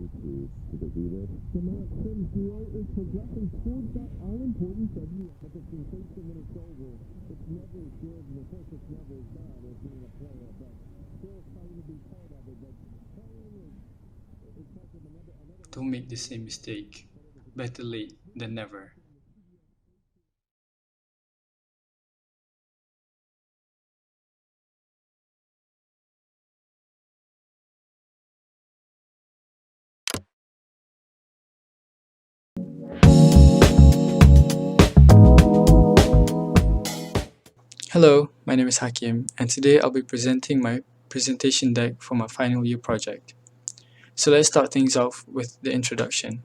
to the reader. The Maxim duo is progressing towards that all-important W, but the sensation when it's over, it's never good, and of course it's never as bad as being a player, but still trying to be part of it, but playing is such another. Don't make the same mistake. Better late than never. Hello, my name is Hakim, and today I'll be presenting my presentation deck for my final year project. So let's start things off with the introduction.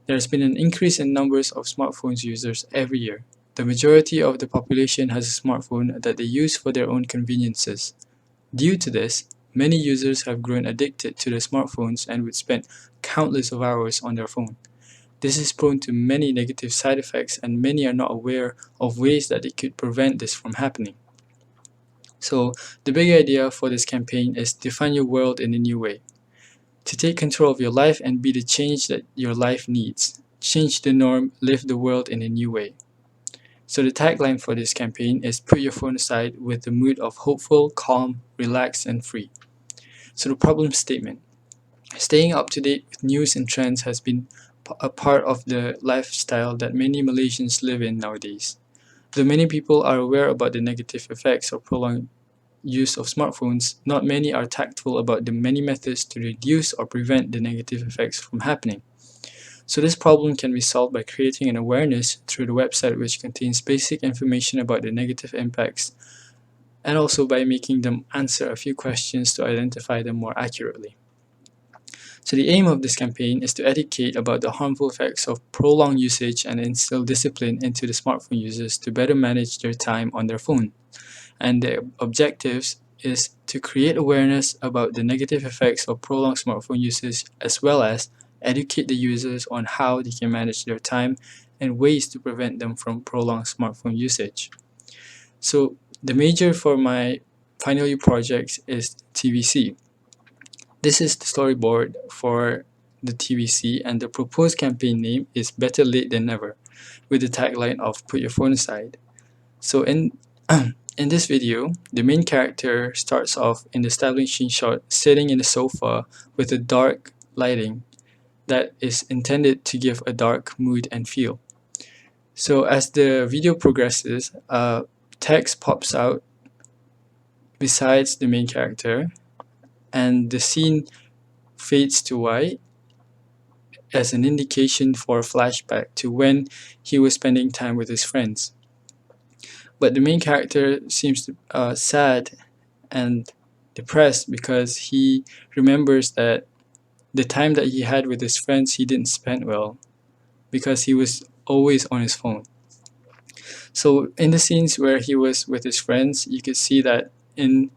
There's been an increase in numbers of smartphones users every year. The majority of the population has a smartphone that they use for their own conveniences. Due to this, many users have grown addicted to their smartphones and would spend countless of hours on their phone. This is prone to many negative side effects, and many are not aware of ways that they could prevent this from happening. So, the big idea for this campaign is define your world in a new way. To take control of your life and be the change that your life needs. Change the norm, live the world in a new way. So the tagline for this campaign is put your phone aside with the mood of hopeful, calm, relaxed, and free. So the problem statement. Staying up to date with news and trends has been a part of the lifestyle that many Malaysians live in nowadays. Though many people are aware about the negative effects of prolonged use of smartphones, not many are tactful about the many methods to reduce or prevent the negative effects from happening. So this problem can be solved by creating an awareness through the website which contains basic information about the negative impacts, and also by making them answer a few questions to identify them more accurately. So the aim of this campaign is to educate about the harmful effects of prolonged usage and instill discipline into the smartphone users to better manage their time on their phone. And the objectives is to create awareness about the negative effects of prolonged smartphone usage, as well as educate the users on how they can manage their time and ways to prevent them from prolonged smartphone usage. So the major for my final year project is TVC. This is the storyboard for the TVC, and the proposed campaign name is Better Late Than Never, with the tagline of Put Your Phone Aside. So in in this video, the main character starts off in the establishing shot sitting in the sofa with a dark lighting that is intended to give a dark mood and feel. So as the video progresses, text pops out besides the main character, and the scene fades to white as an indication for a flashback to when he was spending time with his friends. But the main character seems sad and depressed because he remembers that the time that he had with his friends he didn't spend well because he was always on his phone. So in the scenes where he was with his friends, you could see that in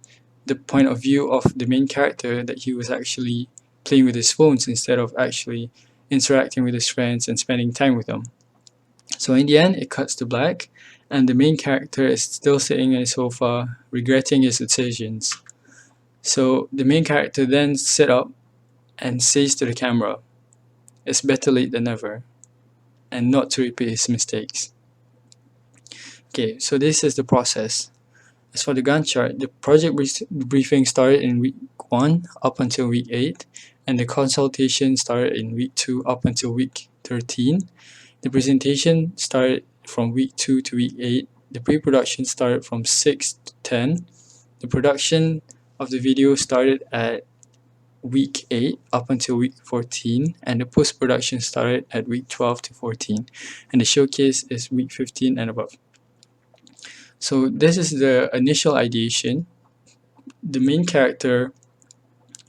the point of view of the main character that he was actually playing with his phones instead of actually interacting with his friends and spending time with them. So in the end, it cuts to black, and the main character is still sitting on his sofa, regretting his decisions. So the main character then sits up and says to the camera, "It's better late than never," and not to repeat his mistakes. Okay, so this is the process. As for the Gantt chart, the project briefing started in week 1 up until week 8, and the consultation started in week 2 up until week 13. The presentation started from week 2 to week 8. The pre-production started from 6 to 10. The production of the video started at week 8 up until week 14, and the post-production started at week 12 to 14, and the showcase is week 15 and above. So this is the initial ideation. The main character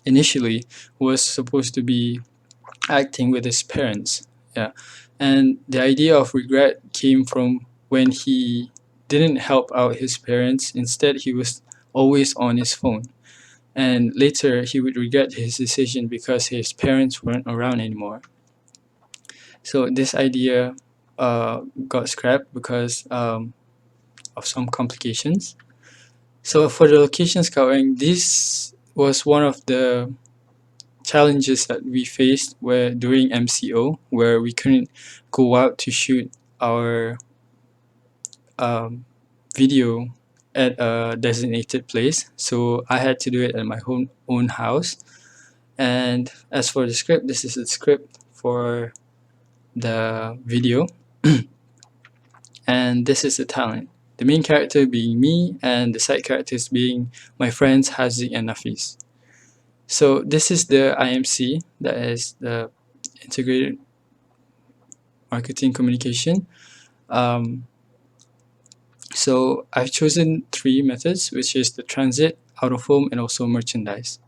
initially was supposed to be acting with his parents, and the idea of regret came from when he didn't help out his parents. Instead, he was always on his phone, and later he would regret his decision because his parents weren't around anymore. So this idea got scrapped because of some complications. So for the location scouting, this was one of the challenges that we faced were during MCO, where we couldn't go out to shoot our video at a designated place, so I had to do it at my own house. And as for the script, this is the script for the video, and this is the talent. The main character being me, and the side characters being my friends Haziq and Nafis. So this is the IMC, that is the Integrated Marketing Communication. So I've chosen 3 methods, which is the transit, out of home, and also merchandise.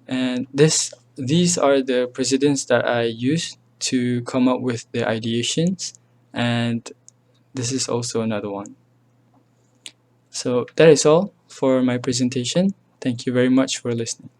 And these are the precedents that I use to come up with the ideations, and this is also another one. So that is all for my presentation. Thank you very much for listening.